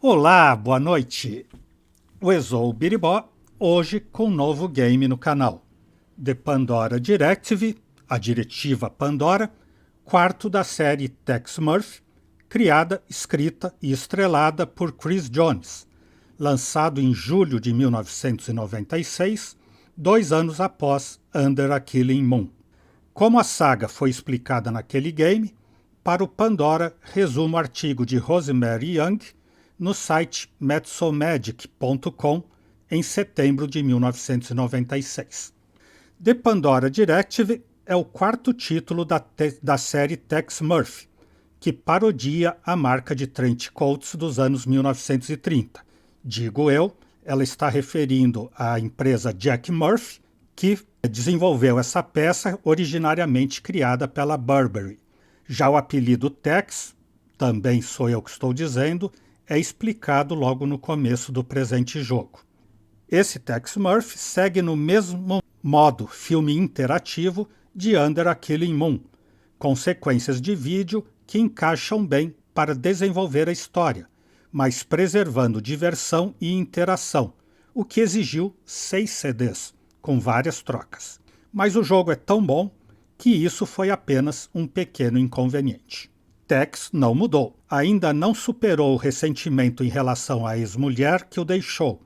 Olá, boa noite! O Exou Biribó, hoje com um novo game no canal. The Pandora Directive, a diretiva Pandora, quarto da série Tex Murphy, criada, escrita e estrelada por Chris Jones, lançado em julho de 1996, 2 anos após Under a Killing Moon. Como a saga foi explicada naquele game, para o Pandora resumo o artigo de Rosemary Young no site metsomagic.com em setembro de 1996. The Pandora Directive é o quarto título da série Tex Murphy, que parodia a marca de trench coats dos anos 1930. Digo eu, ela está referindo à empresa Jack Murphy, que desenvolveu essa peça originariamente criada pela Burberry. Já o apelido Tex, também sou eu que estou dizendo, é explicado logo no começo do presente jogo. Esse Tex Murphy segue no mesmo modo filme interativo de Under a Killing Moon, com sequências de vídeo que encaixam bem para desenvolver a história, mas preservando diversão e interação, o que exigiu 6 CDs, com várias trocas. Mas o jogo é tão bom que isso foi apenas um pequeno inconveniente. Tex não mudou, ainda não superou o ressentimento em relação à ex-mulher que o deixou,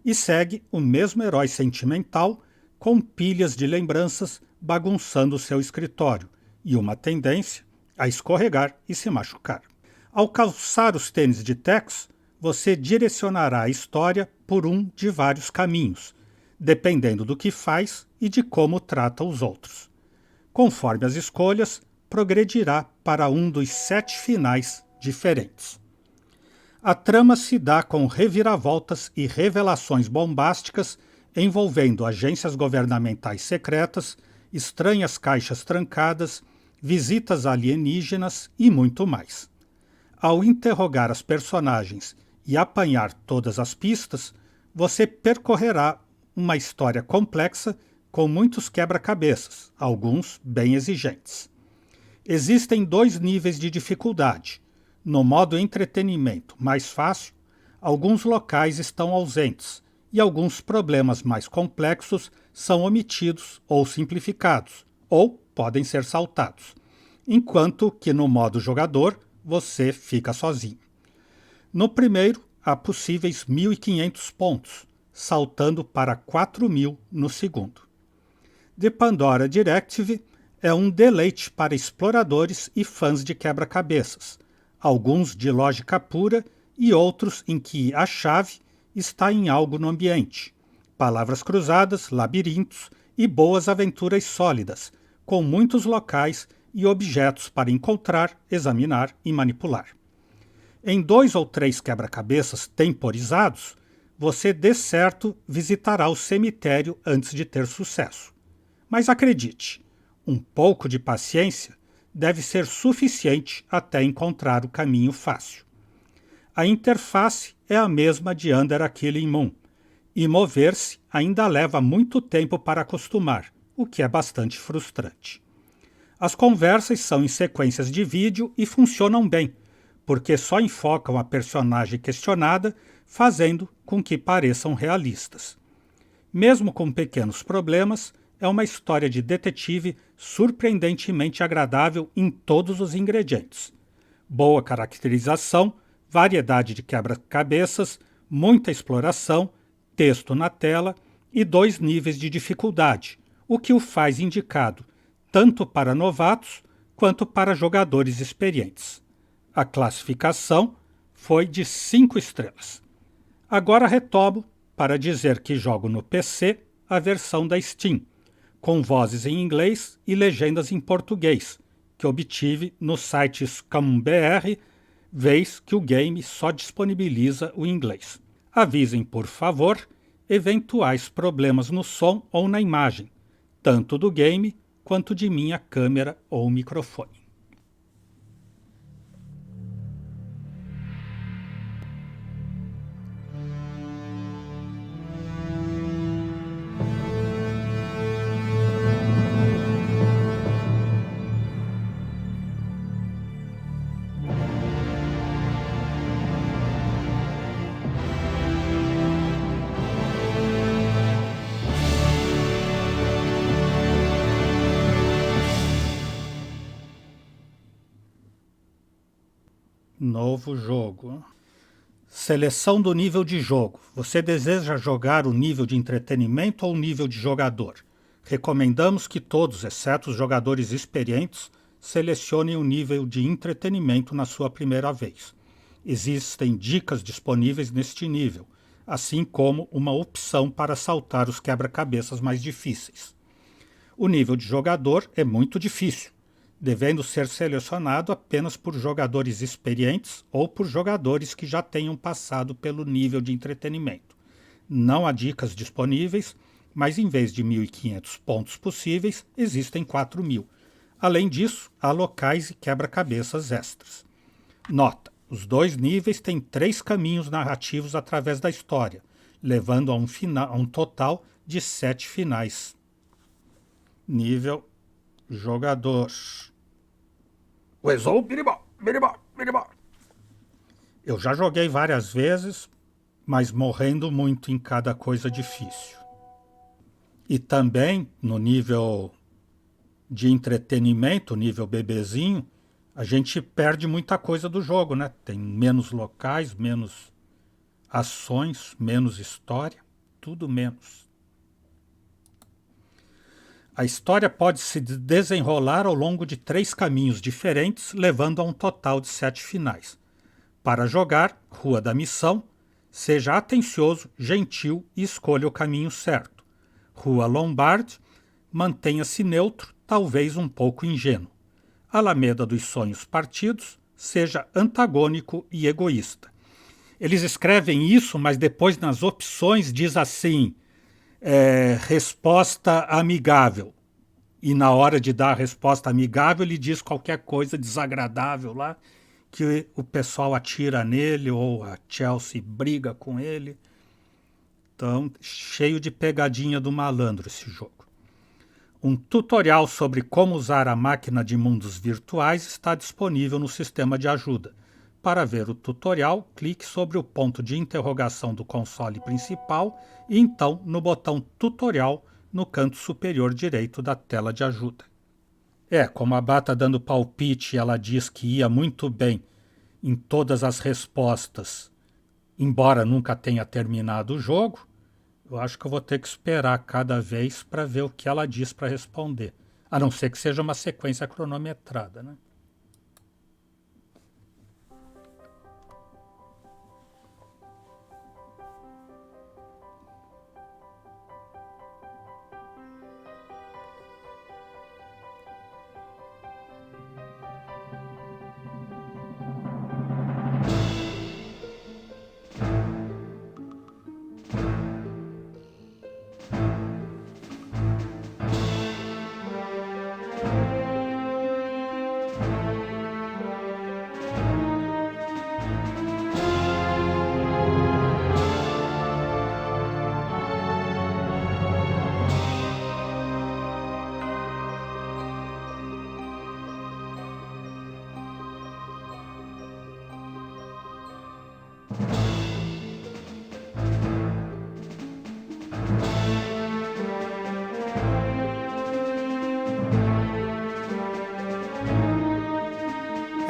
e segue o mesmo herói sentimental com pilhas de lembranças bagunçando seu escritório e uma tendência a escorregar e se machucar. Ao calçar os tênis de Tex, você direcionará a história por um de vários caminhos, dependendo do que faz e de como trata os outros. Conforme as escolhas, progredirá para um dos 7 finais diferentes. A trama se dá com reviravoltas e revelações bombásticas envolvendo agências governamentais secretas, estranhas caixas trancadas, visitas alienígenas e muito mais. Ao interrogar as personagens e apanhar todas as pistas, você percorrerá uma história complexa com muitos quebra-cabeças, alguns bem exigentes. Existem 2 níveis de dificuldade. No modo entretenimento mais fácil, alguns locais estão ausentes e alguns problemas mais complexos são omitidos ou simplificados, ou podem ser saltados, enquanto que no modo jogador você fica sozinho. No primeiro, há possíveis 1.500 pontos, saltando para 4.000 no segundo. The Pandora Directive é um deleite para exploradores e fãs de quebra-cabeças, alguns de lógica pura e outros em que a chave está em algo no ambiente. Palavras cruzadas, labirintos e boas aventuras sólidas, com muitos locais e objetos para encontrar, examinar e manipular. Em 2 ou 3 quebra-cabeças temporizados, você de certo visitará o cemitério antes de ter sucesso. Mas acredite, um pouco de paciência deve ser suficiente até encontrar o caminho fácil. A interface é a mesma de Under a Killing Moon, e mover-se ainda leva muito tempo para acostumar, o que é bastante frustrante. As conversas são em sequências de vídeo e funcionam bem, porque só enfocam a personagem questionada, fazendo com que pareçam realistas. Mesmo com pequenos problemas, é uma história de detetive surpreendentemente agradável em todos os ingredientes. Boa caracterização, variedade de quebra-cabeças, muita exploração, texto na tela e 2 níveis de dificuldade, o que o faz indicado tanto para novatos quanto para jogadores experientes. A classificação foi de 5 estrelas. Agora retomo para dizer que jogo no PC a versão da Steam, com vozes em inglês e legendas em português, que obtive no site ScumBR, vez que o game só disponibiliza o inglês. Avisem, por favor, eventuais problemas no som ou na imagem, tanto do game quanto de minha câmera ou microfone. Novo jogo. Seleção do nível de jogo. Você deseja jogar o nível de entretenimento ou o nível de jogador? Recomendamos que todos, exceto os jogadores experientes, selecionem o nível de entretenimento na sua primeira vez. Existem dicas disponíveis neste nível, assim como uma opção para saltar os quebra-cabeças mais difíceis. O nível de jogador é muito difícil, devendo ser selecionado apenas por jogadores experientes ou por jogadores que já tenham passado pelo nível de entretenimento. Não há dicas disponíveis, mas em vez de 1.500 pontos possíveis, existem 4.000. Além disso, há locais e quebra-cabeças extras. Nota: os dois níveis têm 3 caminhos narrativos através da história, levando a um total de 7 finais. Nível jogador. Uezou, biribó, biribó, biribó. Eu já joguei várias vezes, mas morrendo muito em cada coisa difícil. E também, no nível de entretenimento, nível bebezinho, a gente perde muita coisa do jogo, né? Tem menos locais, menos ações, menos história, tudo menos. A história pode se desenrolar ao longo de 3 caminhos diferentes, levando a um total de 7 finais. Para jogar, Rua da Missão, seja atencioso, gentil e escolha o caminho certo. Rua Lombard, mantenha-se neutro, talvez um pouco ingênuo. Alameda dos Sonhos Partidos, seja antagônico e egoísta. Eles escrevem isso, mas depois nas opções diz assim, resposta amigável. E na hora de dar a resposta amigável, ele diz qualquer coisa desagradável lá, que o pessoal atira nele ou a Chelsea briga com ele. Então, cheio de pegadinha do malandro esse jogo. Um tutorial sobre como usar a máquina de mundos virtuais está disponível no sistema de ajuda. Para ver o tutorial, clique sobre o ponto de interrogação do console principal e então no botão Tutorial no canto superior direito da tela de ajuda. Como a Bá está dando palpite, ela diz que ia muito bem em todas as respostas, embora nunca tenha terminado o jogo, eu acho que eu vou ter que esperar cada vez para ver o que ela diz para responder. A não ser que seja uma sequência cronometrada, né?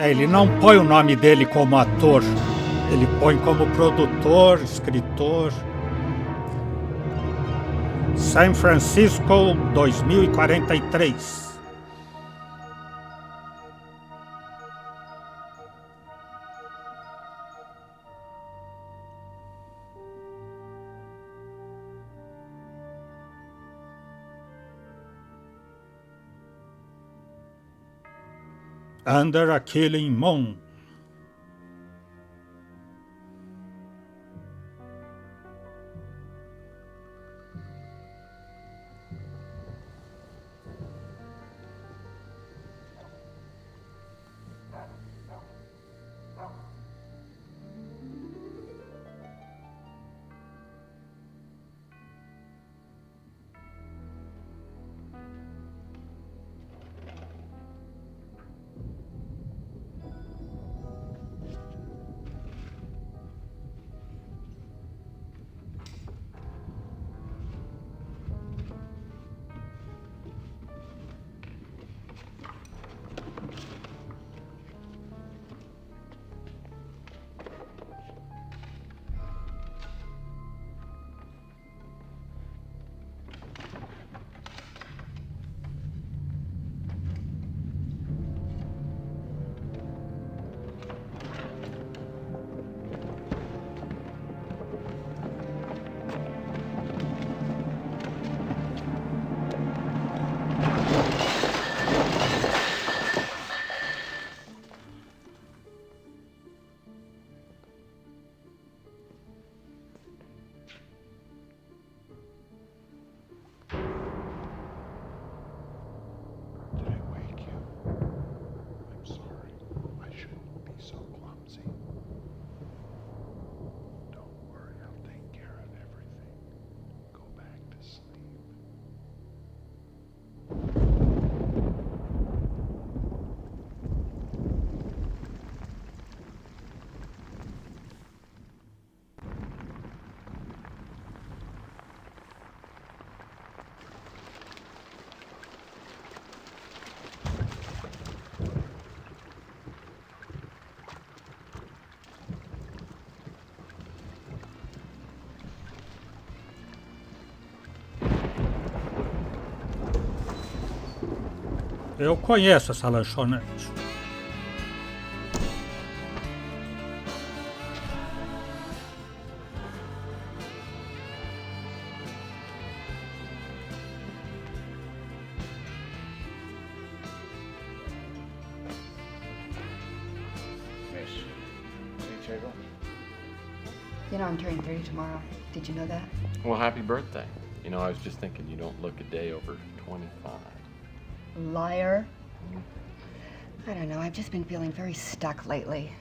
Ele não põe o nome dele como ator, ele põe como produtor, escritor. San Francisco 2043. Under a Killing Moon. Eu conheço essa lanchonete. You know, I'm turning 30 tomorrow. Did you know that? Well, happy birthday. You know, I was just thinking you don't look a day over 25. Liar. I don't know, I've just been feeling very stuck lately.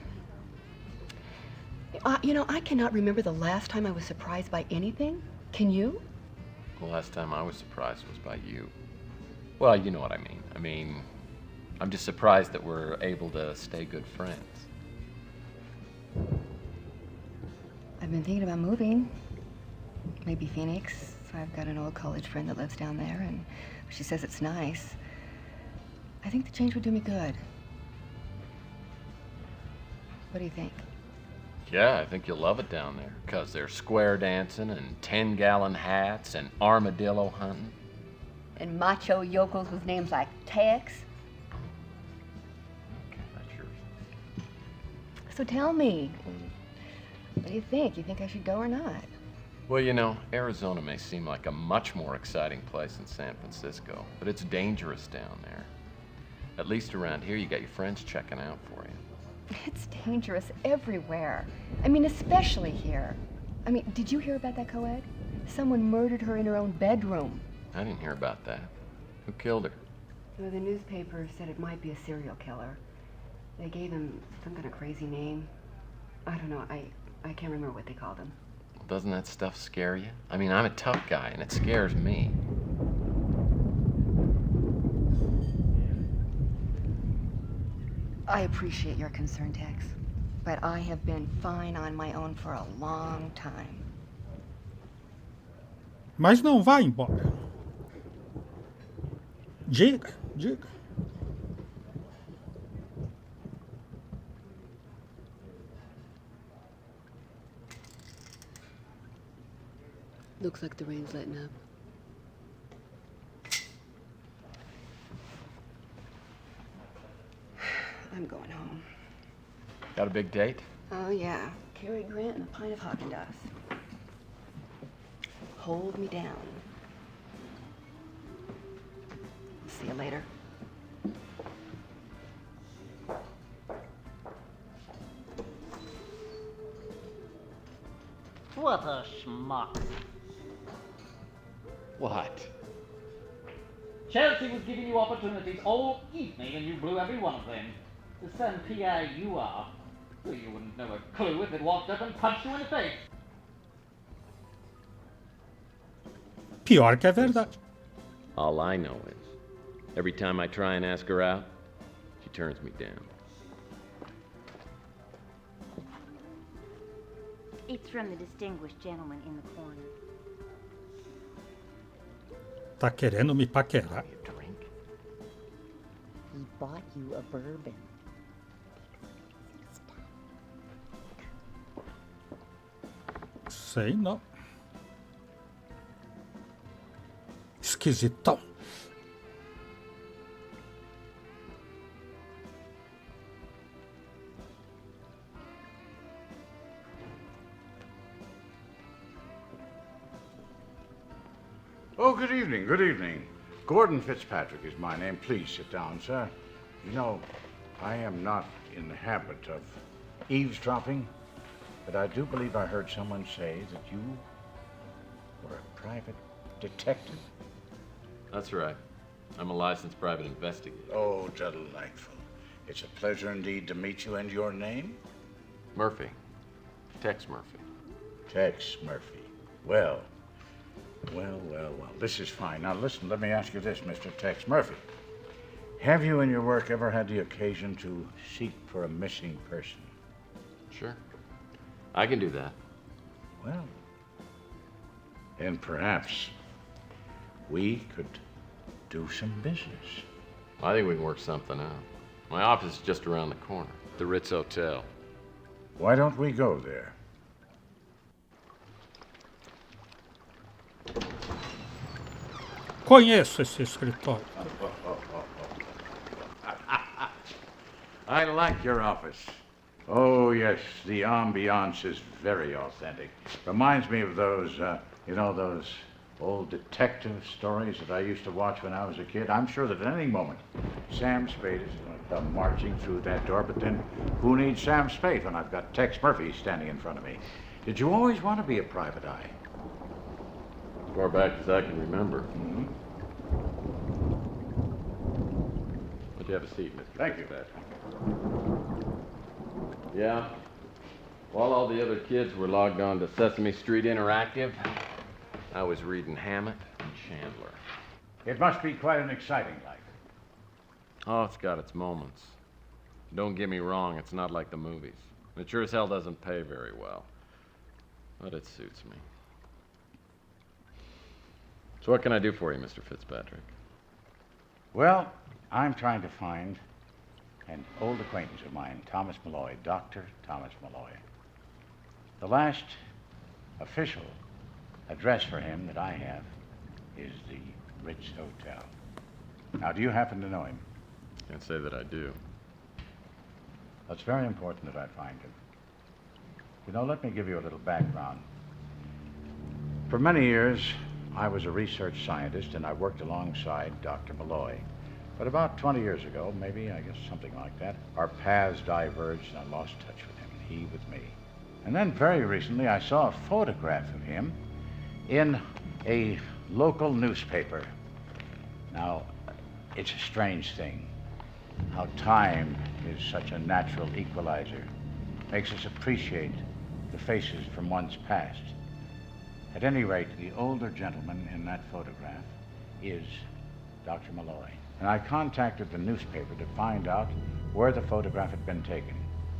You know, I cannot remember the last time I was surprised by anything. Can you? The last time I was surprised was by you. Well, you know what I mean. I'm just surprised that we're able to stay good friends. I've been thinking about moving. Maybe Phoenix. I've got an old college friend that lives down there, and she says it's nice. I think the change would do me good. What do you think? Yeah, I think you'll love it down there, because there's square dancing and 10-gallon hats and armadillo hunting. And macho yokels with names like Tex. Okay, that's yours. So tell me, what do you think? You think I should go or not? Well, you know, Arizona may seem like a much more exciting place than San Francisco, but it's dangerous down there. At least around here, you got your friends checking out for you. It's dangerous everywhere. I mean, especially here. I mean, did you hear about that co-ed? Someone murdered her in her own bedroom. I didn't hear about that. Who killed her? Well, the newspaper said it might be a serial killer. They gave him some kind of crazy name. I don't know, I can't remember what they called him. Well, doesn't that stuff scare you? I mean, I'm a tough guy, and it scares me. I appreciate your concern, Tex, but I have been fine on my own for a long time. Mas não vá embora. Diga. Looks like the rain's letting up. I'm going home. Got a big date? Oh, yeah. Cary Grant and a pint of Haagen-Dazs. Hold me down. See you later. What a schmuck. What? Chelsea was giving you opportunities all evening and you blew every one of them. The son PI you are. Well, you wouldn't know a clue if it walked up and punched you in the face. Pior que é verdade. All I know is, every time I try and ask her out, she turns me down. It's from the distinguished gentleman in the corner. Tá querendo me paquerar. Drink? He bought you a bourbon. Sei não. Esquisitão. Oh, good evening, good evening. Gordon Fitzpatrick is my name. Please sit down, sir. You know, I am not in the habit of eavesdropping, but I do believe I heard someone say that you were a private detective. That's right. I'm a licensed private investigator. Oh, delightful. It's a pleasure indeed to meet you, and your name? Murphy. Tex Murphy. Tex Murphy. Well. This is fine. Now listen, let me ask you this, Mr. Tex Murphy. Have you in your work ever had the occasion to seek for a missing person? Sure. I can do that. Well, then perhaps we could do some business. I think we can work something out. My office is just around the corner, the Ritz Hotel. Why don't we go there? Conheço esse escritório. I like your office. Oh, yes, the ambiance is very authentic. Reminds me of those, those old detective stories that I used to watch when I was a kid. I'm sure that at any moment, Sam Spade is going to come marching through that door, but then who needs Sam Spade when I've got Tex Murphy standing in front of me? Did you always want to be a private eye? As far back as I can remember. Mm-hmm. Would you have a seat, Mr. Thank you. Fitzpatrick? Yeah? While all the other kids were logged on to Sesame Street Interactive, I was reading Hammett and Chandler. It must be quite an exciting life. Oh, it's got its moments. Don't get me wrong, it's not like the movies. It sure as hell doesn't pay very well. But it suits me. So what can I do for you, Mr. Fitzpatrick? Well, I'm trying to find an old acquaintance of mine, Thomas Malloy, Dr. Thomas Malloy. The last official address for him that I have is the Ritz Hotel. Now, do you happen to know him? Can't say that I do. Well, it's very important that I find him. You know, let me give you a little background. For many years, I was a research scientist and I worked alongside Dr. Malloy. But about 20 years ago, maybe, I guess something like that, our paths diverged and I lost touch with him and he with me. And then very recently, I saw a photograph of him in a local newspaper. Now, it's a strange thing how time is such a natural equalizer, makes us appreciate the faces from one's past. At any rate, the older gentleman in that photograph is Dr. Malloy. And I contacted the newspaper to find out where the photograph had been taken.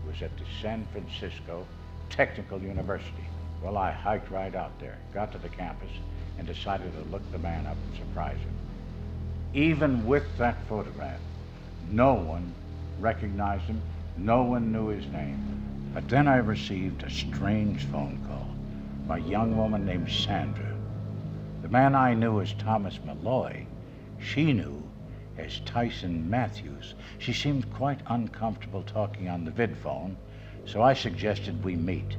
It was at the San Francisco Technical University. Well, I hiked right out there, got to the campus, and decided to look the man up and surprise him. Even with that photograph, no one recognized him, no one knew his name. But then I received a strange phone call by a young woman named Sandra. The man I knew as Thomas Malloy, she knew as Tyson Matthews. She seemed quite uncomfortable talking on the vid phone, so I suggested we meet.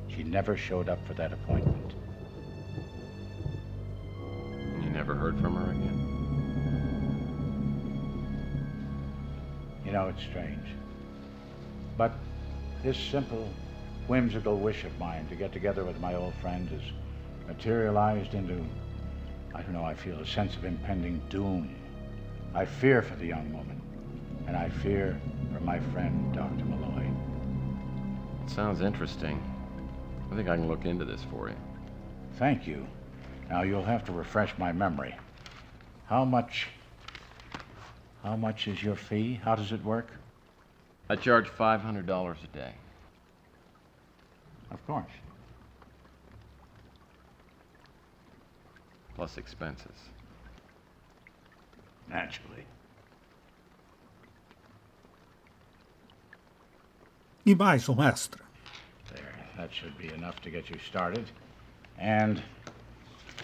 She never showed up for that appointment. You never heard from her again? You know, it's strange. But this simple, whimsical wish of mine to get together with my old friend has materialized into, I don't know, I feel a sense of impending doom. I fear for the young woman, and I fear for my friend, Dr. Malloy. It sounds interesting. I think I can look into this for you. Thank you. Now, you'll have to refresh my memory. How much is your fee? How does it work? I charge $500 a day. Of course. Plus expenses. Naturally. E mais extra. There, that should be enough to get you started. And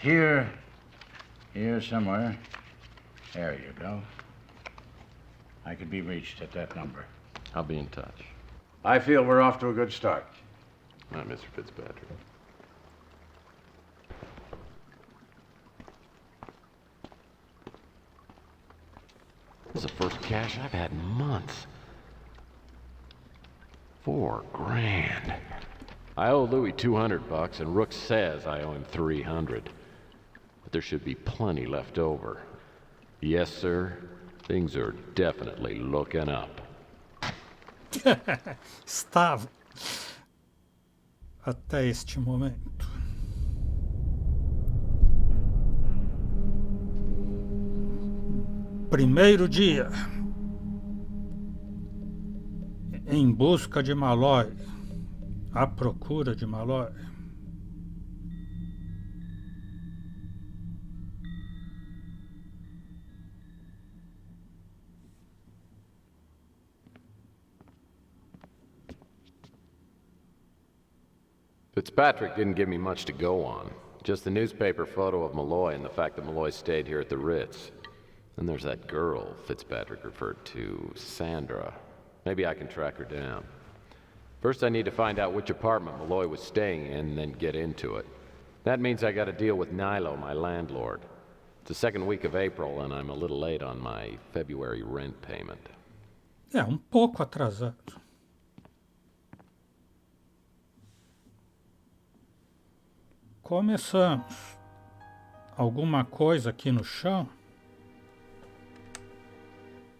here somewhere, there you go. I could be reached at that number. I'll be in touch. I feel we're off to a good start. Not Mr. Fitzpatrick. This is the first cash I've had in months. $4,000. I owe Louis $200, and Rook says I owe him $300. But there should be plenty left over. Yes, sir. Things are definitely looking up. Estava. Até este momento. Primeiro dia. Em busca de Malloy. À procura de Malloy. Fitzpatrick didn't give me much to go on. Just the newspaper photo of Malloy and the fact that Malloy stayed here at the Ritz. Then there's that girl Fitzpatrick referred to, Sandra. Maybe I can track her down. First, I need to find out which apartment Malloy was staying in, and then get into it. That means I gotta deal with Nilo, my landlord. It's the second week of April, and I'm a little late on my February rent payment. Pouco atrasado. Começamos. Alguma coisa aqui no chão?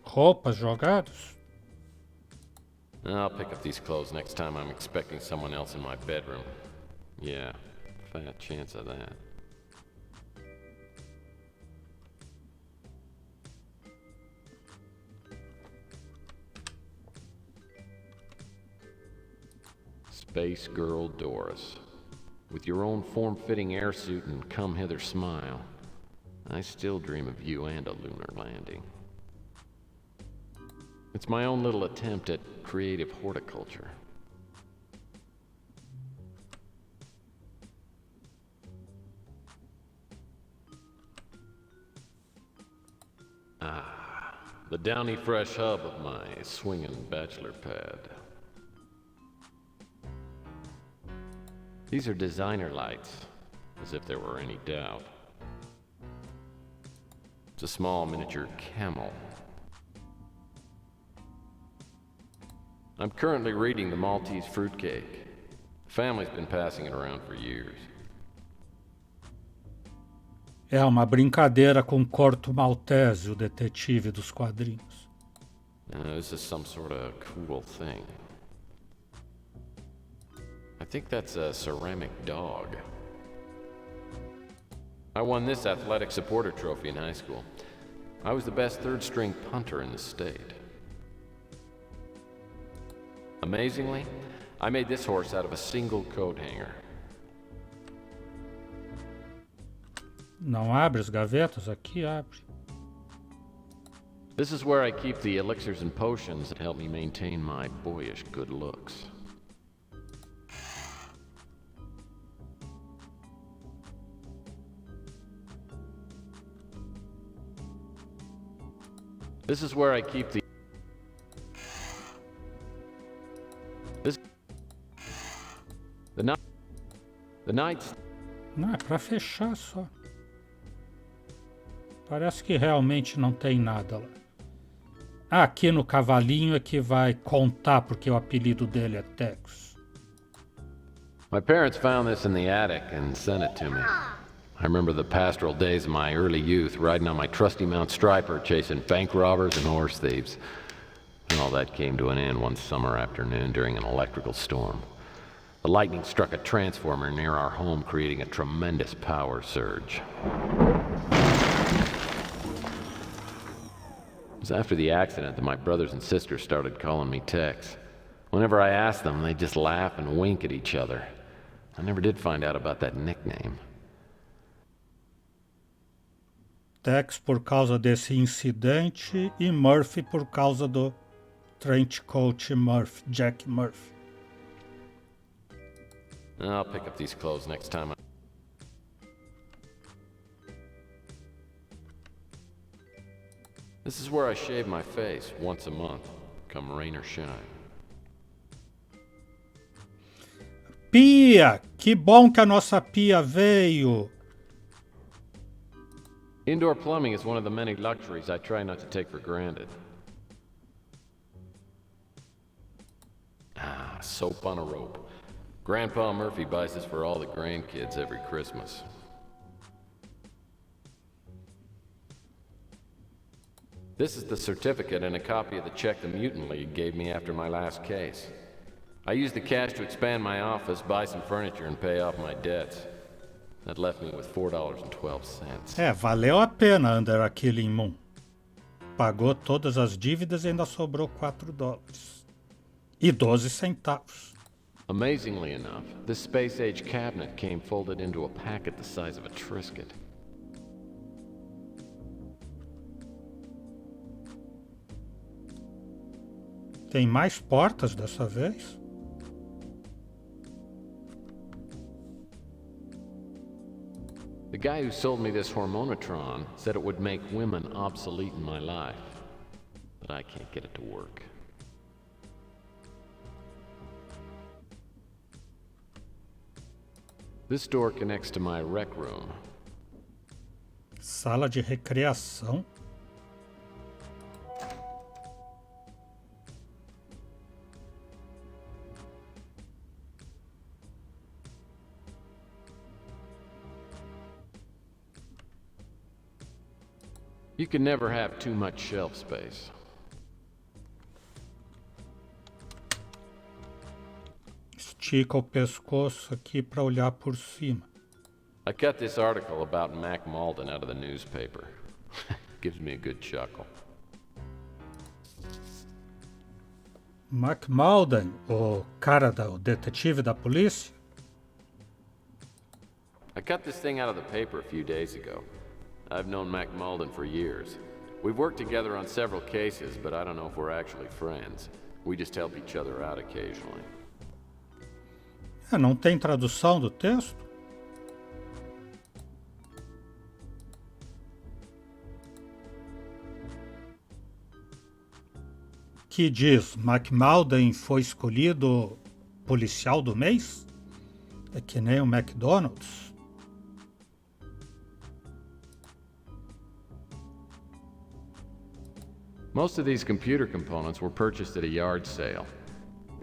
Roupas jogadas? I'll pick up these clothes next time I'm expecting someone else in my bedroom. Yeah, fat chance of that. Space Girl Doris. With your own form-fitting airsuit and come-hither smile, I still dream of you and a lunar landing. It's my own little attempt at creative horticulture. The downy fresh hub of my swinging bachelor pad. These are designer lights, as if there were any doubt. It's a small miniature camel. I'm currently reading The Maltese Fruitcake. The family's been passing it around for years. É uma brincadeira com Corto Maltese, o detetive dos quadrinhos. This is some sort of cool thing. I think that's a ceramic dog. I won this athletic supporter trophy in high school. I was the best third-string punter in the state. Amazingly, I made this horse out of a single coat hanger. Não abre as gavetas? Aqui abre. This is where I keep the elixirs and potions that help me maintain my boyish good looks. This is where I keep the... The nights... Não, é pra fechar só. Parece que realmente não tem nada lá. Aqui no cavalinho é que vai contar porque o apelido dele é Tex. My parents found this in the attic and sent it to me. I remember the pastoral days of my early youth, riding on my trusty Mount Striper, chasing bank robbers and horse thieves. And all that came to an end one summer afternoon during an electrical storm. The lightning struck a transformer near our home, creating a tremendous power surge. It was after the accident that my brothers and sisters started calling me Tex. Whenever I asked them, they'd just laugh and wink at each other. I never did find out about that nickname. Tex por causa desse incidente e Murphy por causa do trench coat Murphy, Jack Murphy. I'll pick up these clothes next time. This is where I shave my face once a month, come rain or shine. Pia! Que bom que a nossa pia veio! Indoor plumbing is one of the many luxuries I try not to take for granted. Soap on a rope. Grandpa Murphy buys this for all the grandkids every Christmas. This is the certificate and a copy of the check the Mutant League gave me after my last case. I used the cash to expand my office, buy some furniture, and pay off my debts. That left me with $4.12. Valeu a pena Under a Killing Moon. Pagou todas as dívidas e ainda sobrou $4. E 12 centavos. Amazingly enough, this space-age cabinet came folded into a packet the size of a Triscuit. Tem mais portas dessa vez? The guy who sold me this hormonotron said it would make women obsolete in my life, but I can't get it to work. This door connects to my rec room. Sala de recreação. You can never have too much shelf space. Estica o pescoço aqui para olhar por cima. I cut this article about Mac Malden out of the newspaper. Gives me a good chuckle. Mac Malden, o detetive da polícia? I cut this thing out of the paper a few days ago. I've known Mac Malden for years. We've worked together on several cases, but I don't know if we're actually friends. We just help each other out occasionally. Não tem tradução do texto? Que diz, Mac Malden foi escolhido policial do mês? É que nem o McDonald's. Most of these computer components were purchased at a yard sale.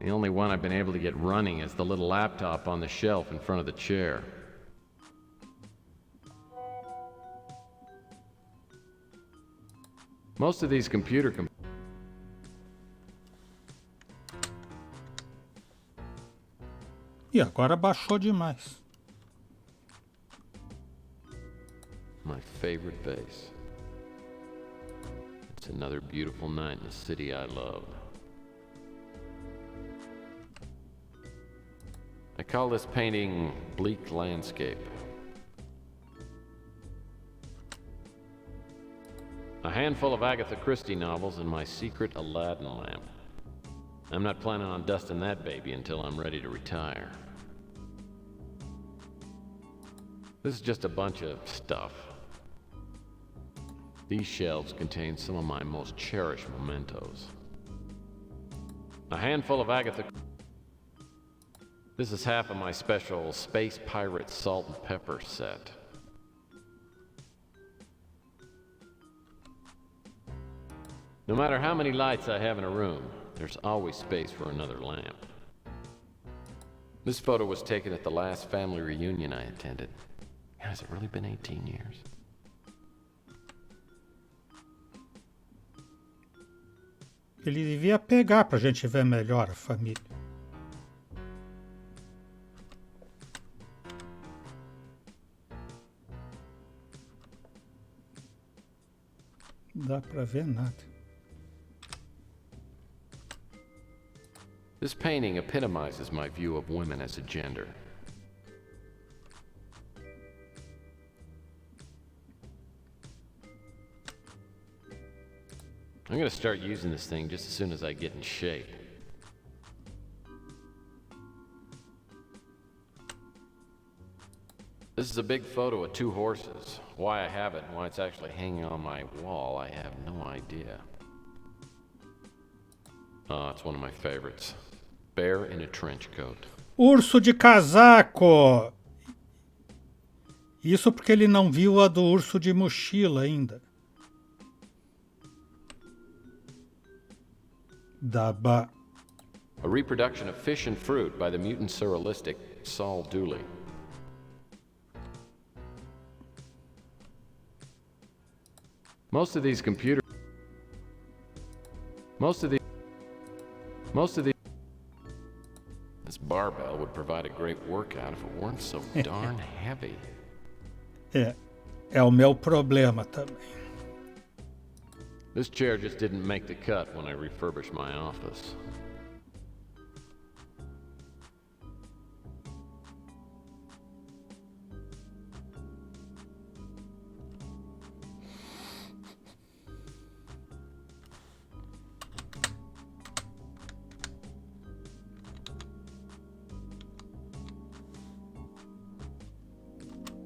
The only one I've been able to get running is the little laptop on the shelf in front of the chair. Most of these computer E agora baixou demais. My favorite vase. It's another beautiful night in the city I love. I call this painting Bleak Landscape. A handful of Agatha Christie novels and my secret Aladdin lamp. I'm not planning on dusting that baby until I'm ready to retire. This is just a bunch of stuff. These shelves contain some of my most cherished mementos. A handful of Agatha... This is half of my special Space Pirate Salt and Pepper set. No matter how many lights I have in a room, there's always space for another lamp. This photo was taken at the last family reunion I attended. Has it really been 18 years? Ele devia pegar pra gente ver melhor a família. Não dá pra ver nada. This painting epitomizes my view of women as a gender. I'm gonna start using this thing just as soon as I get in shape. This is a big photo of two horses. Why I have it and why it's actually hanging on my wall, I have no idea. Oh, it's one of my favorites. Bear in a trench coat. Urso de casaco! Isso porque ele não viu a do urso de mochila ainda. Daba. A reproduction of Fish and Fruit by the mutant surrealistic Saul Dooley. Most of these This barbell would provide a great workout if it weren't so darn heavy. É o meu problema também. This chair just didn't make the cut when I refurbished my office.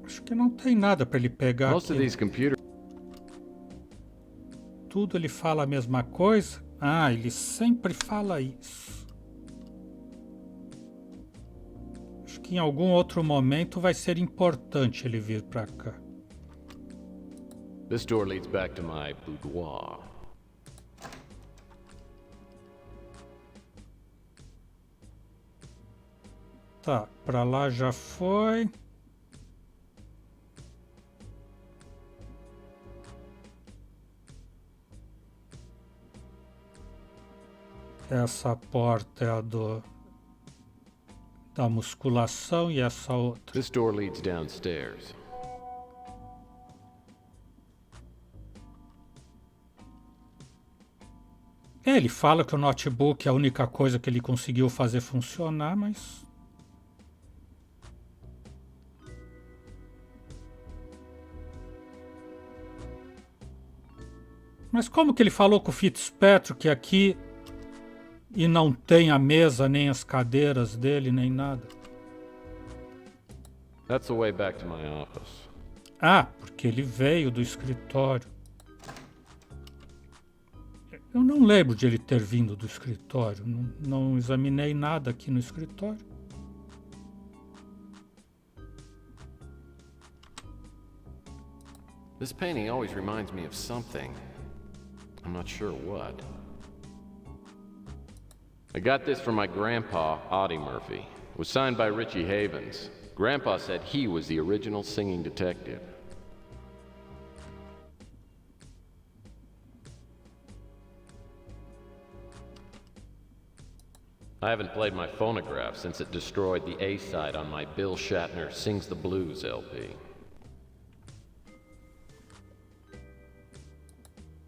Acho que não tem nada para ele pegar Most of aqui. these computers. Tudo ele fala a mesma coisa? Ah, ele sempre fala isso. Acho que que em algum outro momento vai ser importante ele vir para cá. This door leads back to my boudoir. Tá, para lá já foi. Essa porta é a da musculação e essa outra. This door leads downstairs. Ele fala que o notebook é a única coisa que ele conseguiu fazer funcionar, mas... Mas como que ele falou com o Fitzpatrick aqui e não tem a mesa, nem as cadeiras dele, nem nada? That's the way back to my office. Ah, porque ele veio do escritório. Eu não lembro de ele ter vindo do escritório. Não examinei nada aqui no escritório. This painting always reminds me of something. I'm not sure what. I got this from my grandpa, Audie Murphy. It was signed by Richie Havens. Grandpa said he was the original singing detective. I haven't played my phonograph since it destroyed the A-side on my Bill Shatner Sings the Blues LP.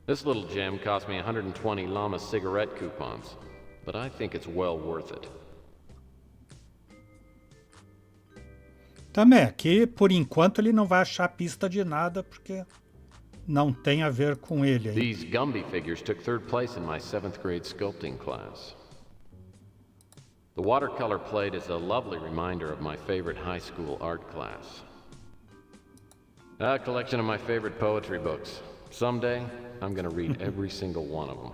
This little gem cost me 120 Llama cigarette coupons, but I think it's well worth it. Também aqui, por enquanto, ele não vai achar pista de nada, porque não tem a ver com ele aí. These Gumby figures took third place in my 7th grade sculpting class. The watercolor plate is a lovely reminder of my favorite high school art class. A collection of my favorite poetry books. Someday, I'm gonna read every single one of them.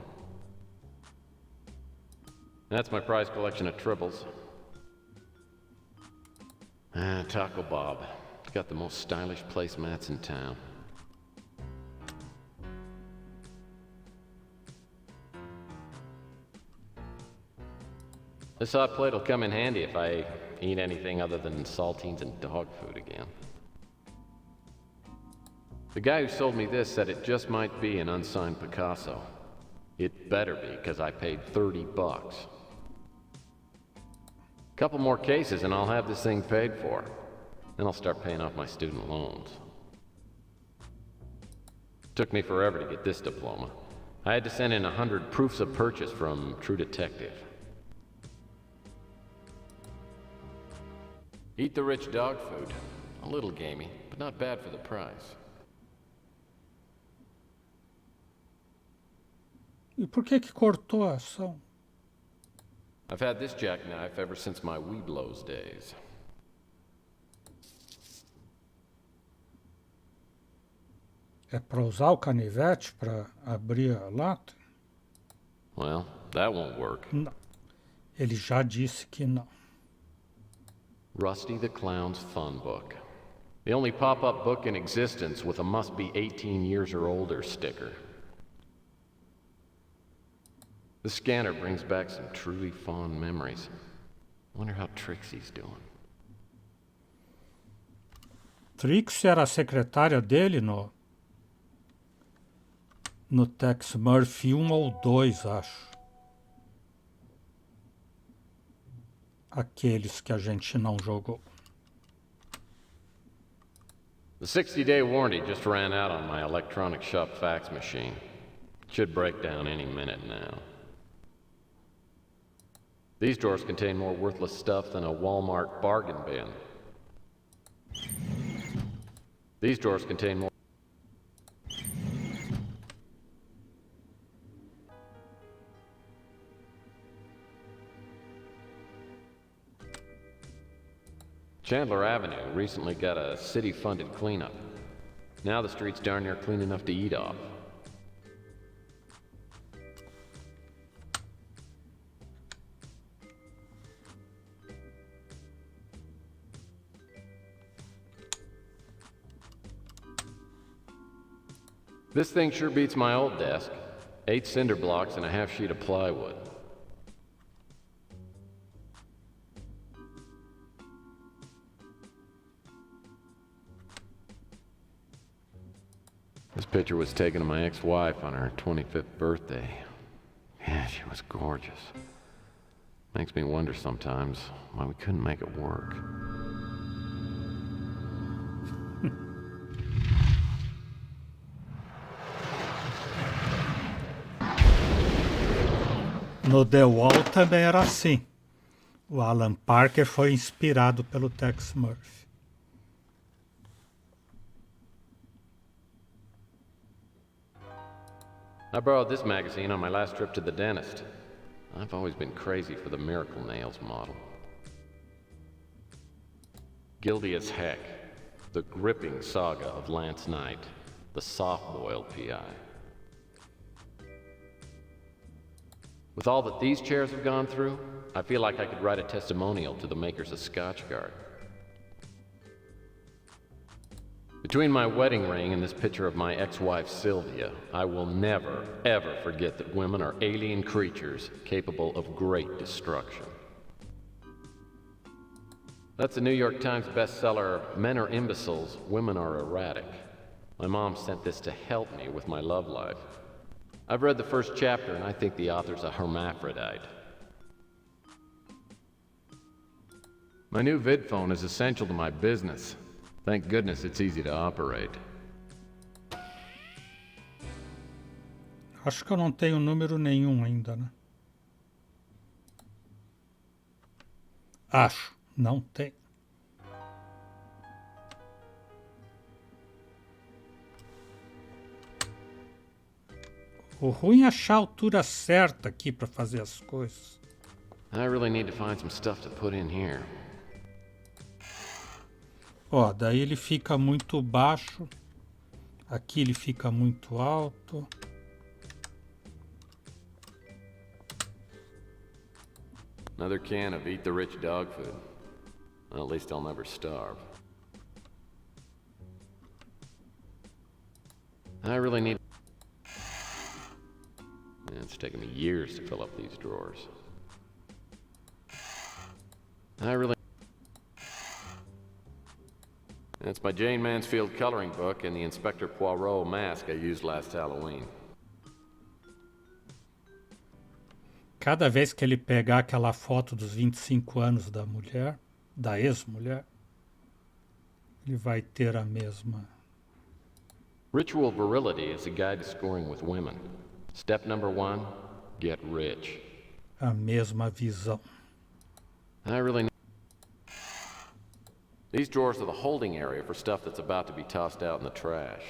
That's my prize collection of triples. Taco Bob. Got the most stylish placemats in town. This hot plate will come in handy if I eat anything other than saltines and dog food again. The guy who sold me this said it just might be an unsigned Picasso. It better be, because I paid $30. Couple more cases and I'll have this thing paid for. Then I'll start paying off my student loans. Took me forever to get this diploma. I had to send in 100 proofs of purchase from True Detective. Eat the rich dog food. A little gamey, but not bad for the price. E por que cortou a ação? I've had this jackknife ever since my Weeblos days. É para usar o canivete para abrir a lata? Well, that won't work. Não. Ele já disse que não. Rusty the Clown's Fun Book. The only pop-up book in existence with a must-be 18 years or older sticker. The scanner brings back some truly fond memories. Wonder how Trixie's doing. Trixie era a secretária dele no Tex Murphy 1 ou 2, acho. Aqueles que a gente não jogou. The 60-day warranty just ran out on my electronic shop fax machine. Should break down any minute now. These drawers contain more worthless stuff than a Walmart bargain bin. These drawers contain more... Chandler Avenue recently got a city-funded cleanup. Now the street's darn near clean enough to eat off. This thing sure beats my old desk. 8 cinder blocks and a half sheet of plywood. This picture was taken of my ex-wife on her 25th birthday. Yeah, she was gorgeous. Makes me wonder sometimes why we couldn't make it work. No The Wall também era assim. O Alan Parker foi inspirado pelo Tex Murphy. I borrowed this magazine on my last trip to the dentist. I've always been crazy for the Miracle Nails model. Guilty as heck. The gripping saga of Lance Knight, the soft-boiled PI. With all that these chairs have gone through, I feel like I could write a testimonial to the makers of Scotchgard. Between my wedding ring and this picture of my ex-wife Sylvia, I will never, ever forget that women are alien creatures capable of great destruction. That's the New York Times bestseller, Men Are Imbeciles, Women Are Erratic. My mom sent this to help me with my love life. I've read the first chapter and I think the author's a hermaphrodite. My new vid phone is essential to my business. Thank goodness it's easy to operate. Acho que eu não tenho número nenhum ainda, né? Acho, não tem. O ruim é achar a altura certa aqui para fazer as coisas. I really need to find some stuff to put in here. Ó, daí ele fica muito baixo. Aqui ele fica muito alto. Another can of Eat the Rich dog food. Well, at least I'll never starve. I really need... It's taken me years to fill up these drawers. I really... That's my Jane Mansfield coloring book and the Inspector Poirot mask I used last Halloween. Cada vez que ele pegar aquela foto dos 25 anos da mulher, da ex-mulher, ele vai ter a mesma. Ritual virility is a guide to scoring with women. Step number 1, get rich. A mesma visão. I really... These drawers are the holding area for stuff that's about to be tossed out in the trash.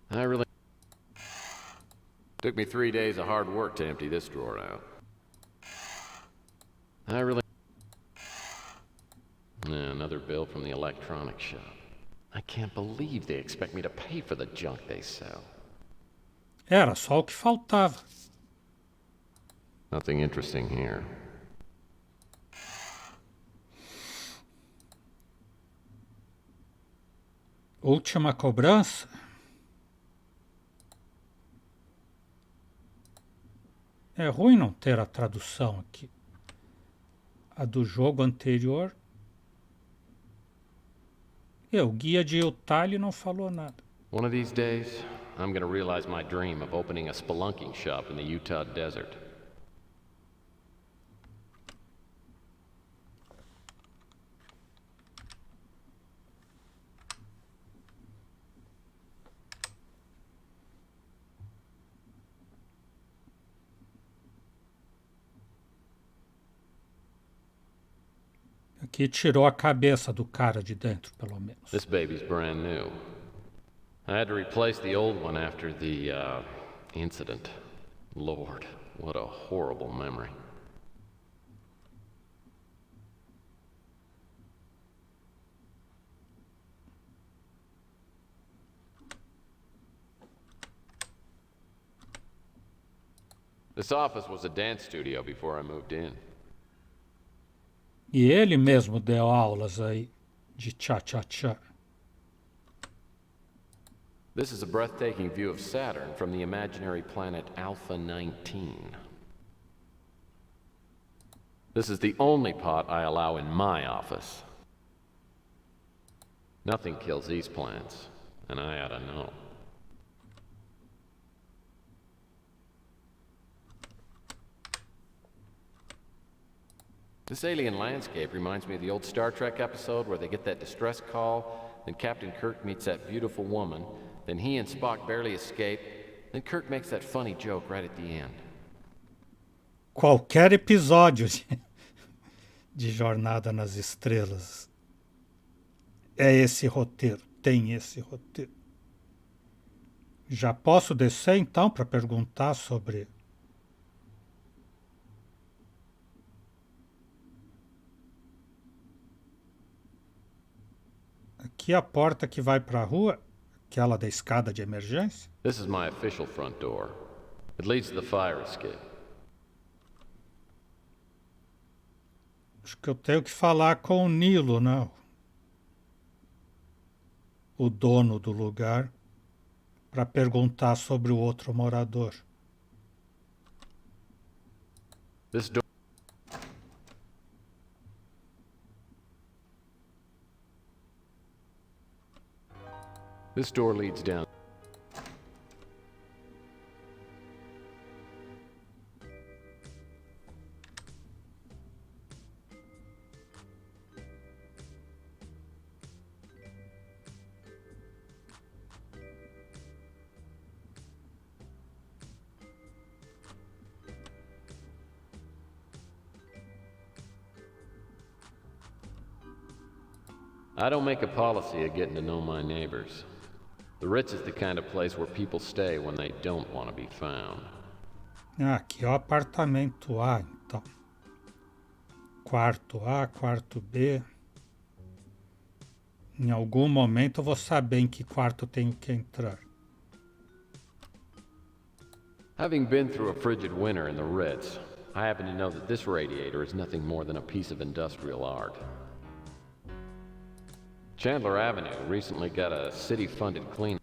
I really... Took me 3 days of hard work to empty this drawer out. I really... Another bill from the electronics shop. I can't believe they expect me to pay for the junk they sell. Era só o que faltava. Nothing interesting here. Última cobrança. É ruim não ter a tradução aqui. A do jogo anterior. E o guia de Utah não falou nada. One of these days, I'm gonna realize my dream of opening a spelunking shop in the Utah desert. Aqui tirou a cabeça do cara de dentro, pelo menos. This baby's brand new. I had to replace the old one after the, incident. Lord, what a horrible memory. This office was a dance studio before I moved in. E ele mesmo deu aulas aí de tchá-tchá-tchá. This is a breathtaking view of Saturn from the imaginary planet Alpha 19. This is the only pot I allow in my office. Nothing kills these plants, and I ought to know. This alien landscape reminds me of the old Star Trek episode where they get that distress call, then Captain Kirk meets that beautiful woman, then he and Spock barely escape, then Kirk makes that funny joke right at the end. Qualquer episódio de Jornada nas Estrelas é esse roteiro, tem esse roteiro. Já posso descer então para perguntar sobre... Aqui a porta que vai para a rua, aquela da escada de emergência. This is my official front door. It leads to the fire escape. Acho que eu tenho que falar com o Nilo, não? O dono do lugar, para perguntar sobre o outro morador. This door... This door leads down. I don't make a policy of getting to know my neighbors. The Ritz is the kind of place where people stay when they don't want to be found. Aqui é o apartamento A, então. Quarto A, quarto B. Em algum momento eu vou saber em que quarto tenho que entrar. Having been through a frigid winter in the Ritz, I happen to know that this radiator is nothing more than a piece of industrial art. Chandler Avenue recently got a city-funded clean.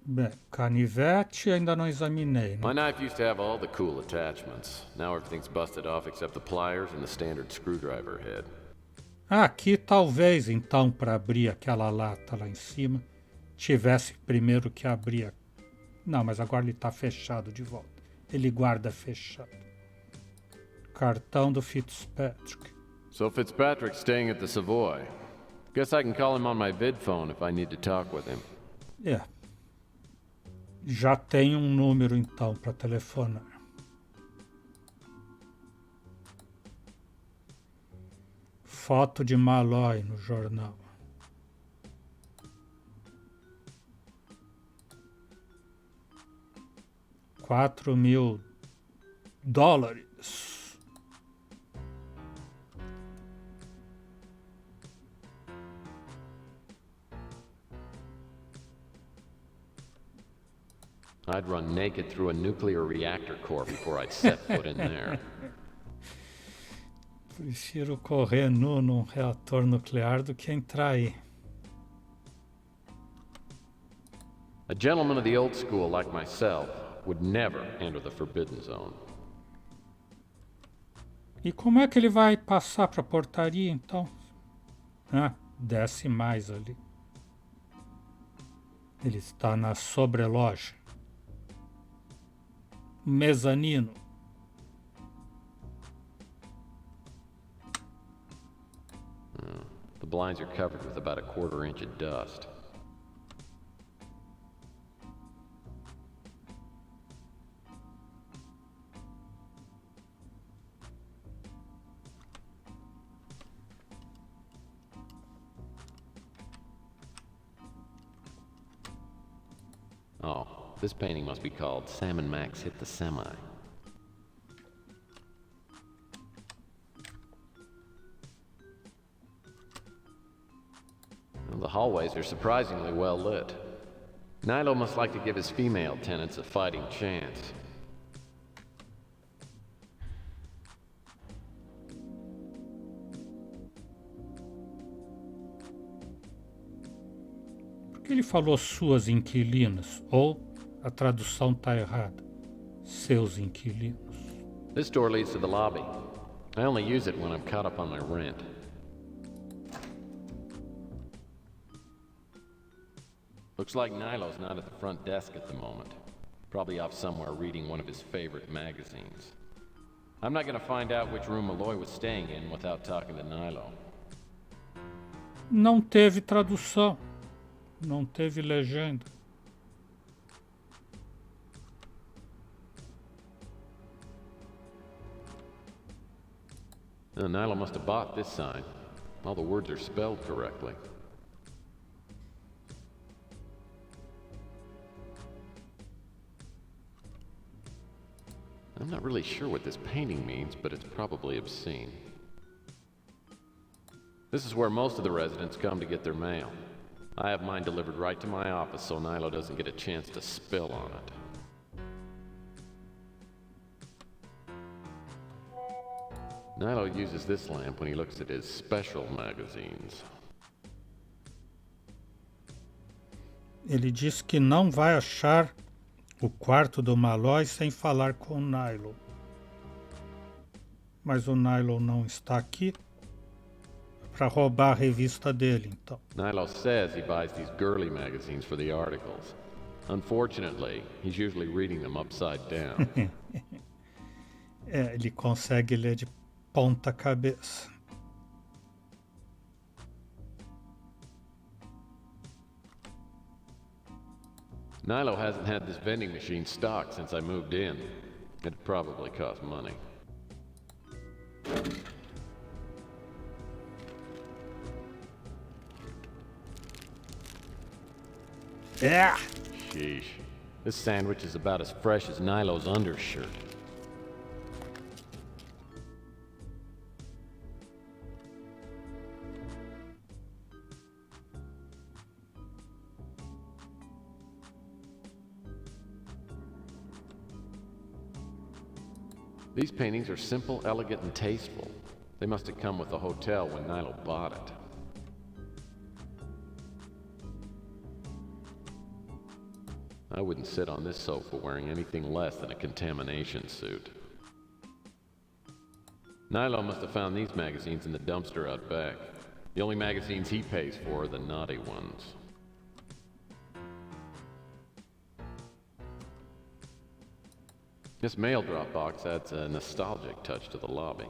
Bem, canivete ainda não examinei, My né? knife used to have all the cool attachments. Now everything's busted off except the pliers and the standard screwdriver head. Aqui talvez, então, para abrir aquela lata lá em cima, tivesse primeiro que abrir. Não, mas agora ele está fechado de volta. Ele guarda fechado. Cartão do Fitzpatrick. So Fitzpatrick's staying at the Savoy. Guess I can call him on my vid phone if I need to talk with him. É. Já tem um número, então, para telefonar. Foto de Malloy no jornal. $4.000. I'd run naked through a nuclear reactor core before I'd set foot in there. Prefiro correr nu num reator nuclear do que entrar aí. A gentleman of the old school like myself would never enter the Forbidden Zone. E como é que ele vai passar para a portaria, então? Ah, desce mais ali. Ele está na sobreloja. Mezanino. The blinds are covered with about a quarter-inch of dust. Oh, this painting must be called Salmon Max Hit the Semi. Well, the hallways are surprisingly well lit. Nilo must like to give his female tenants a fighting chance. que ele falou suas inquilinas? Ou a tradução está errada. Seus inquilinos. This door leads to the lobby. I only use it when I'm caught up on my rent. Looks like Nilo's not at the front desk at the moment. Probably off somewhere reading one of his favorite magazines. I'm not gonna find out which room Malloy was staying in without talking to Nilo. Não teve tradução. Não teve legenda. Nilo must have bought this sign. All the words are spelled correctly. I'm not really sure what this painting means, but it's probably obscene. This is where most of the residents come to get their mail. I have mine delivered right to my office so Nilo doesn't get a chance to spill on it. Nilo uses this lamp when he looks at his special magazines. Ele diz que não vai achar o quarto do Malloy sem falar com o Nilo. Mas o Nilo não está aqui para roubar a revista dele, então. Nilo says he buys these girly magazines for the articles. Unfortunately, he's usually reading them upside down. Ele consegue ler de ponta cabeça. Nilo hasn't had this vending machine stocked since I moved in. It probably cost money. Yeah. Sheesh. This sandwich is about as fresh as Nilo's undershirt. These paintings are simple, elegant, and tasteful. They must have come with the hotel when Nilo bought it. I wouldn't sit on this sofa wearing anything less than a contamination suit. Nilo must have found these magazines in the dumpster out back. The only magazines he pays for are the naughty ones. This mail drop box adds a nostalgic touch to the lobby.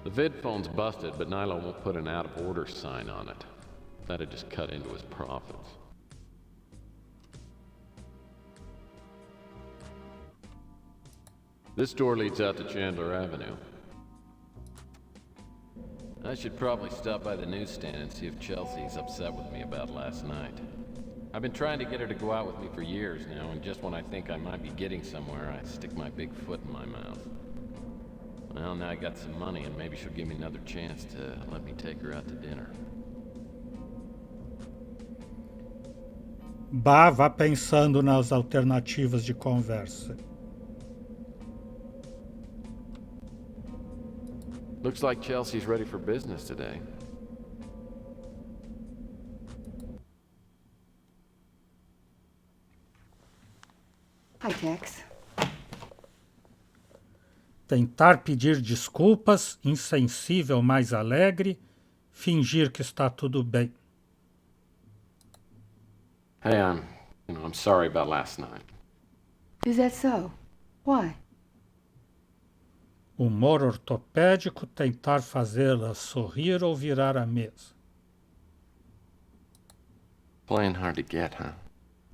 The vid phone's busted, but Nilo won't put an out-of-order sign on it. That'd just cut into his profits. This door leads out to Chandler Avenue. I should probably stop by the newsstand and see if Chelsea's upset with me about last night. I've been trying to get her to go out with me for years now, and just when I think I might be getting somewhere, I stick my big foot in my mouth. Well, now I got some money, and maybe she'll give me another chance to let me take her out to dinner. Bah, vá pensando nas alternativas de conversa. Looks like Chelsea's ready for business today. Hi, Tex. Tentar pedir desculpas, insensível, mais alegre, fingir que está tudo bem. Hey, I'm sorry about last night. Is that so? Why? Humor ortopédico, tentar fazê-la sorrir ou virar a mesa. Playing hard to get, huh?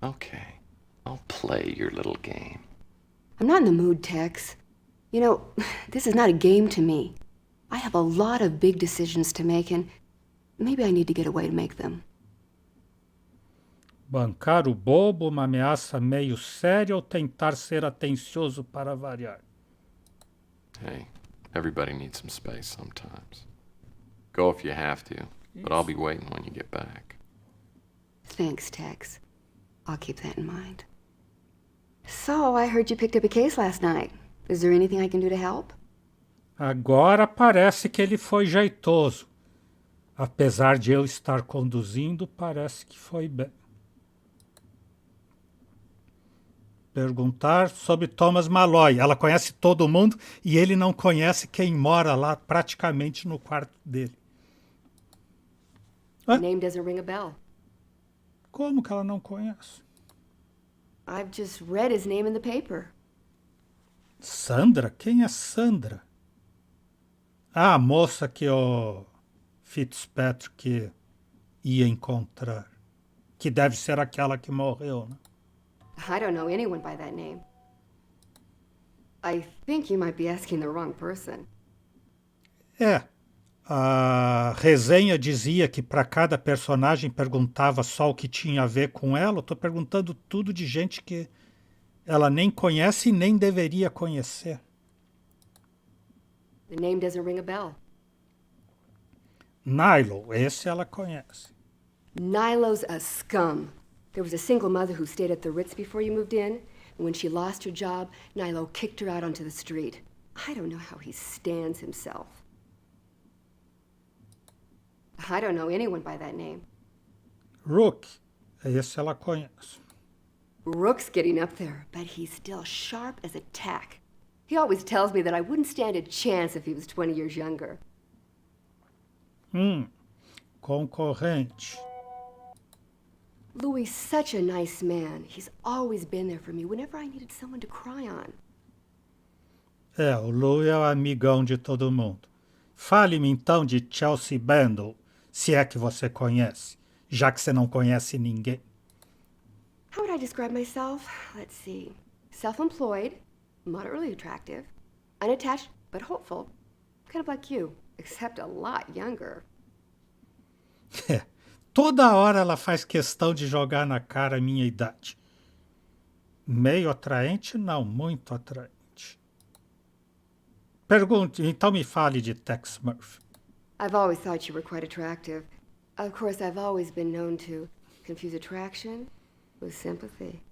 Okay, I'll play your little game. I'm not in the mood, Tex. You know, this is not a game to me. I have a lot of big decisions to make, and maybe I need to get away to make them. Bancar o bobo, uma ameaça meio séria ou tentar ser atencioso para variar. Hey, everybody needs some space sometimes. Go if you have to, but I'll be waiting when you get back. Thanks, Tex. I'll keep that in mind. So, I heard you picked up a case last night. Is there anything I can do to help? Agora parece que ele foi jeitoso. Apesar de eu estar conduzindo, parece que foi bem. Perguntar sobre Thomas Malloy. Ela conhece todo mundo e ele não conhece quem mora lá praticamente no quarto dele. The name doesn't ring a bell. Como que ela não conhece? I've just read his name in the paper. Sandra? Quem é Sandra? Ah, a moça que o Fitzpatrick ia encontrar. Que deve ser aquela que morreu, né? I don't know anyone by that name. I think you might be asking the wrong person. É. A resenha dizia que para cada personagem perguntava só o que tinha a ver com ela. Eu estou perguntando tudo de gente que ela nem conhece e nem deveria conhecer. The name doesn't ring a bell. Nilo, esse ela conhece. Nilo's a scum. There was a single mother who stayed at the Ritz before you moved in, and when she lost her job, Nilo kicked her out onto the street. I don't know how he stands himself. I don't know anyone by that name. Rook, esse ela conhece. Rook's getting up there, but he's still sharp as a tack. He always tells me that I wouldn't stand a chance if he was 20 years younger. Concorrente. Louis, such a nice man. He's always been there for me whenever I needed someone to cry on. É, o Lou é o amigão de todo mundo. Fale-me então de Chelsea Bandle, se é que você conhece, já que você não conhece ninguém. How would I describe myself? Let's see. Self-employed, moderately attractive, unattached but hopeful. Kind of like you, except a lot younger. É, toda hora ela faz questão de jogar na cara a minha idade. Meio atraente? Não, muito atraente. Pergunte, então me fale de Tex Murphy. I've always thought you were quite attractive. Of course, I've always been known to confuse attraction with sympathy.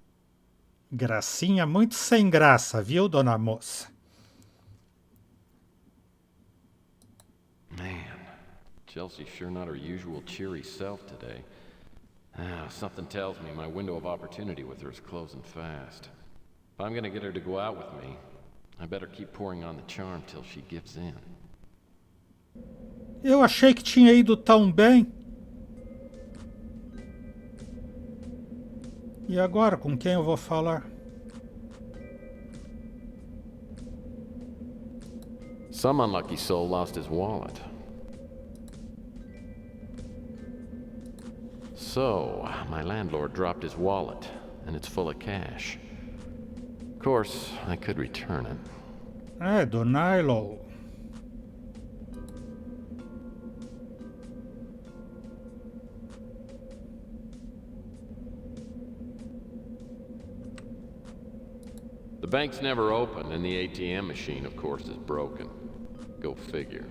Gracinha muito sem graça, viu, dona moça? Man, Chelsea's sure not her usual cheery self today. Something tells me my window of opportunity with her is closing fast. If I'm gonna get her to go out with me, I better keep pouring on the charm till she gives in. Eu achei que tinha ido tão bem. E agora, com quem eu vou falar? Some unlucky soul lost his wallet. So, my landlord dropped his wallet, and it's full of cash. Of course, I could return it. É, do Nilo. The bank's never open, and the ATM machine, of course, is broken. Go figure.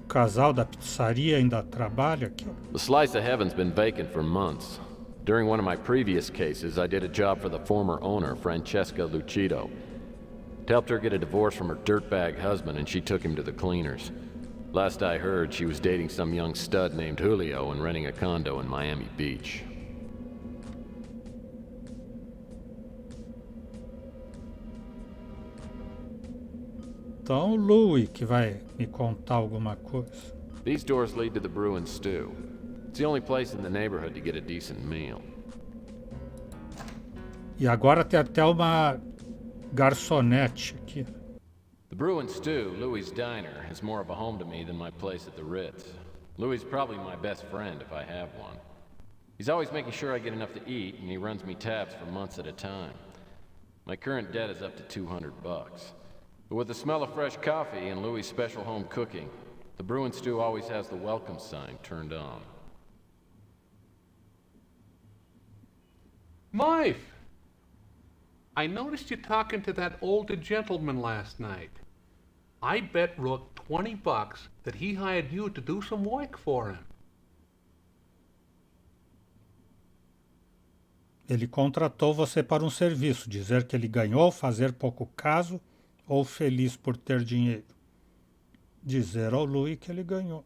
O casal da pizzaria ainda trabalha aqui. The slice of heaven's been vacant for months. During one of my previous cases, I did a job for the former owner, Francesca Lucido. Helped her get a divorce from her dirtbag husband, and she took him to the cleaners. Last I heard, she was dating some young stud named Julio and renting a condo in Miami Beach. Então o Louis que vai me contar alguma coisa. These doors lead to the Brew and Stew. It's the only place in the neighborhood to get a decent meal. E agora tem até uma garçonete aqui. The Brew and Stew, Louis' diner, is more of a home to me than my place at the Ritz. Louis is probably my best friend if I have one. He's always making sure I get enough to eat, and he runs me tabs for months at a time. My current debt is up to $200. But with the smell of fresh coffee and Louis' special home cooking, the Brew and Stew always has the welcome sign turned on. Life! I noticed you talking to that older gentleman last night. I bet Rook $20 that he hired you to do some work for him. Ele contratou você para um serviço, dizer que ele ganhou, fazer pouco caso ou feliz por ter dinheiro. Dizer ao Louis que ele ganhou.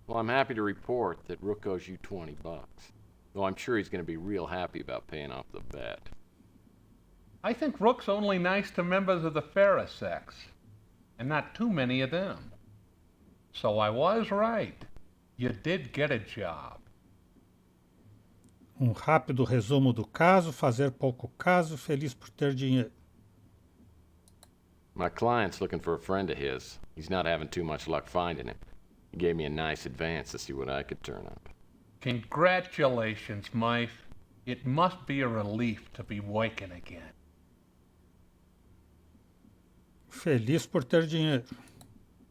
Well, I'm happy to report that Rook owes you 20 bucks. Though I'm sure he's going to be real happy about paying off the bet. I think Rook's only nice to members of the fairer sex, and not too many of them. So I was right. You did get a job. Um rápido resumo do caso, fazer pouco caso, feliz por ter dinheiro. My client's looking for a friend of his. He's not having too much luck finding him. He gave me a nice advance to see what I could turn up. Congratulations, Mike. It must be a relief to be working again. Feliz por ter dinheiro.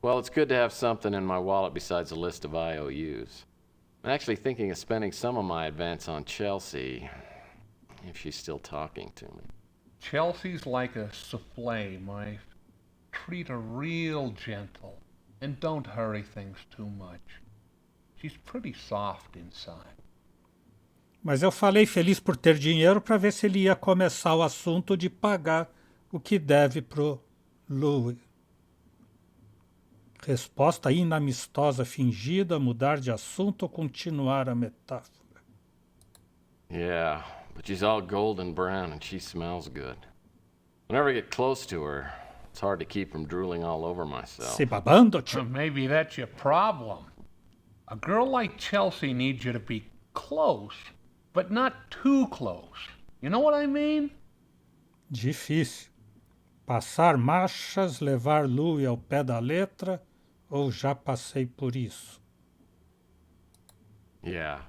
Well, it's good to have something in my wallet besides a list of IOUs. I'm actually thinking of spending some of my advance on Chelsea, if she's still talking to me. Chelsea's like a souffle, Mike. Treat her real gentle, and don't hurry things too much. She's pretty soft inside. Mas eu falei feliz por ter dinheiro para ver se ele ia começar o assunto de pagar o que deve pro Louis. Resposta inamistosa fingida, mudar de assunto ou continuar a metáfora. Yeah, but she's all golden brown and she smells good. Whenever I get close to her, it's hard to keep from drooling all over myself. Se babando, tio. Maybe that's your problem. A girl like Chelsea needs you to be close, but not too close. You know what I mean? Difícil. Passar marchas, levar Louis ao pé da letra, ou já passei por isso? Yeah,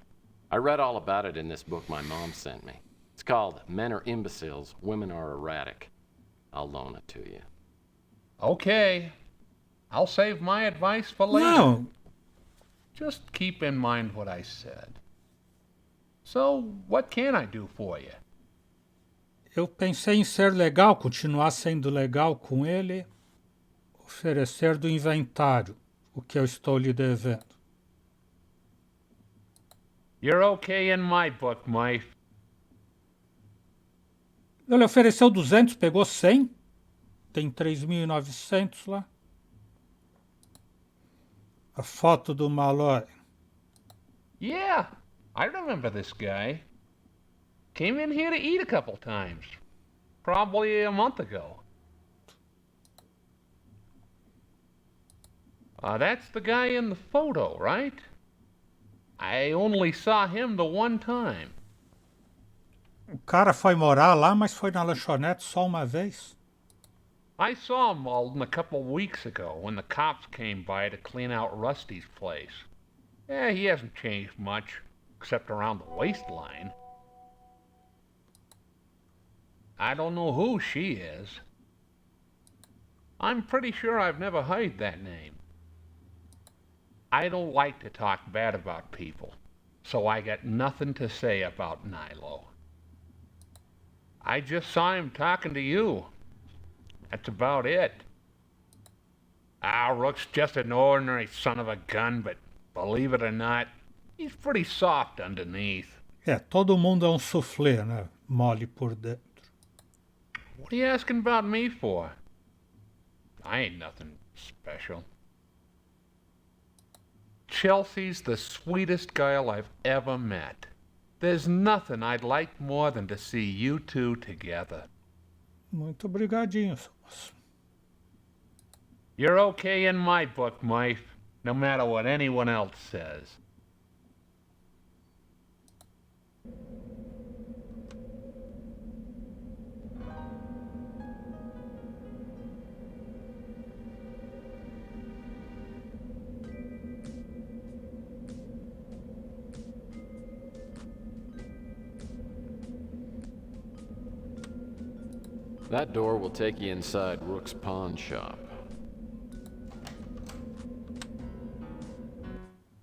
I read all about it in this book my mom sent me. It's called Men Are Imbeciles, Women Are Erratic. I'll loan it to you. Okay. I'll save my advice for later. Não, Just keep in mind what I said. So, what can I do for you? eu pensei em ser legal, continuar sendo legal com ele, oferecer do inventário, o que eu estou lhe devendo. You're okay in my book, Mike. Ele ofereceu 200, pegou 100, tem 3.900 lá. A foto do Malloy. Yeah, I remember this guy. Came in here to eat a couple times. Probably a month ago. That's the guy in the photo, right? I only saw him the one time. O cara foi morar lá, mas foi na lanchonete só uma vez. I saw Malden a couple weeks ago when the cops came by to clean out Rusty's place. Yeah, he hasn't changed much, except around the waistline. I don't know who she is. I'm pretty sure I've never heard that name. I don't like to talk bad about people, so I got nothing to say about Nilo. I just saw him talking to you. That's about it. Rook's just an ordinary son of a gun, but believe it or not, he's pretty soft underneath. É, todo mundo é um soufflé, né? Mole por dentro. What are you asking about me for? I ain't nothing special. Chelsea's the sweetest girl I've ever met. There's nothing I'd like more than to see you two together. Muito obrigadinho, seu moço. You're okay in my book, Mike, no matter what anyone else says. That door will take you inside Rook's pawn shop.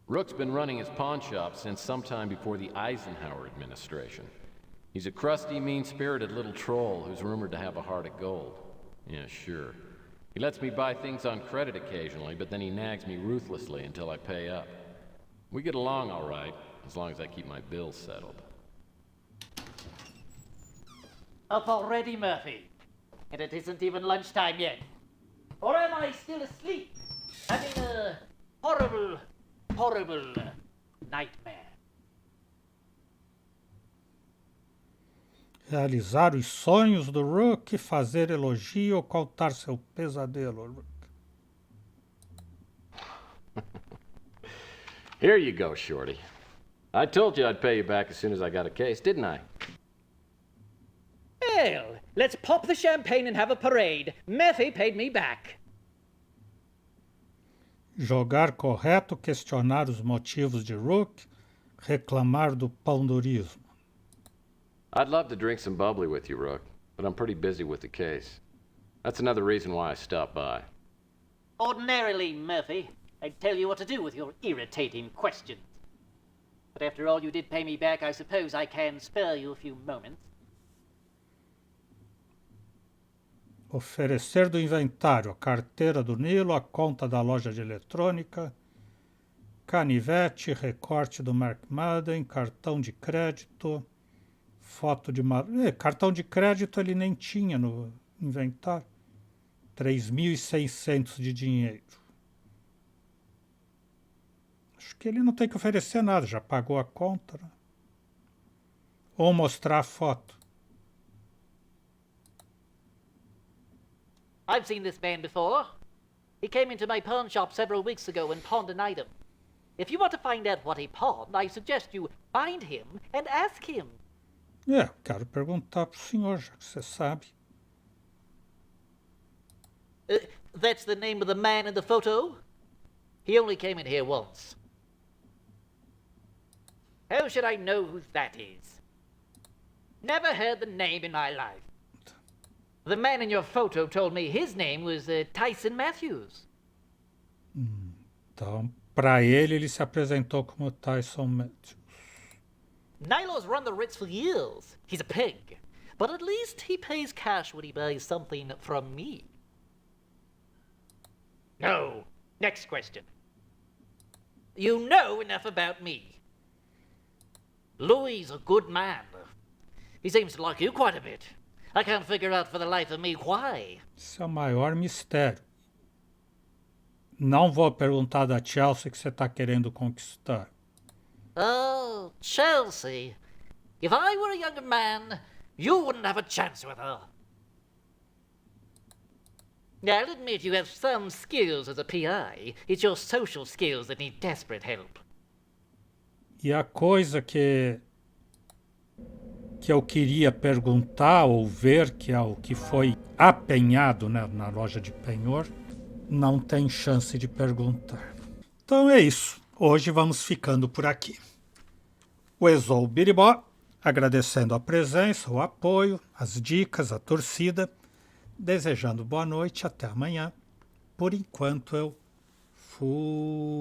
Rook's been running his pawn shop since sometime before the Eisenhower administration. He's a crusty, mean-spirited little troll who's rumored to have a heart of gold. Yeah, sure. He lets me buy things on credit occasionally, but then he nags me ruthlessly until I pay up. We get along all right, as long as I keep my bills settled. Up already, Murphy? And it isn't even lunchtime yet. Or am I still asleep? Having a horrible, horrible nightmare. Realizar os sonhos do Rook, fazer elogio, ocultar seu pesadelo, Rook. Here you go, Shorty. I told you I'd pay you back as soon as I got a case, didn't I? Well, let's pop the champagne and have a parade. Murphy paid me back. Jogar correto, questionar os motivos de Rook, reclamar do pandorismo. I'd love to drink some bubbly with you, Rook, but I'm pretty busy with the case. That's another reason why I stopped by. Ordinarily, Murphy, I'd tell you what to do with your irritating questions. But after all, you did pay me back. I suppose I can spare you a few moments. Oferecer do inventário, a carteira do Nilo, a conta da loja de eletrônica, canivete, recorte do Mark Madden, cartão de crédito, foto de... cartão de crédito ele nem tinha no inventário. 3.600 de dinheiro. Acho que ele não tem que oferecer nada, já pagou a conta. Né? Ou mostrar a foto. I've seen this man before. He came into my pawn shop several weeks ago and pawned an item. If you want to find out what he pawned, I suggest you find him and ask him. Quero perguntar pro senhor, já que você sabe. That's the name of the man in the photo? He only came in here once. How should I know who that is? Never heard the name in my life. The man in your photo told me his name was Tyson Matthews. Então, para ele se apresentou como Tyson Matthews. Nilo's run the Ritz for years. He's a pig. But at least he pays cash when he buys something from me. No. Next question. You know enough about me. Louis is a good man. He seems to like you quite a bit. I can't figure out for the life of me why. Esse é o maior mistério. Não vou perguntar da Chelsea que você está querendo conquistar. Oh, Chelsea. If I were a younger man, you wouldn't have a chance with her. I'll admit you have some skills as a PI. It's your social skills that need desperate help. E a coisa que eu queria perguntar ou ver, que é o que foi apenhado, né, na loja de penhor, não tem chance de perguntar. Então é isso. Hoje vamos ficando por aqui. O Exou Biribó, agradecendo a presença, o apoio, as dicas, a torcida, desejando boa noite, até amanhã. Por enquanto eu fui.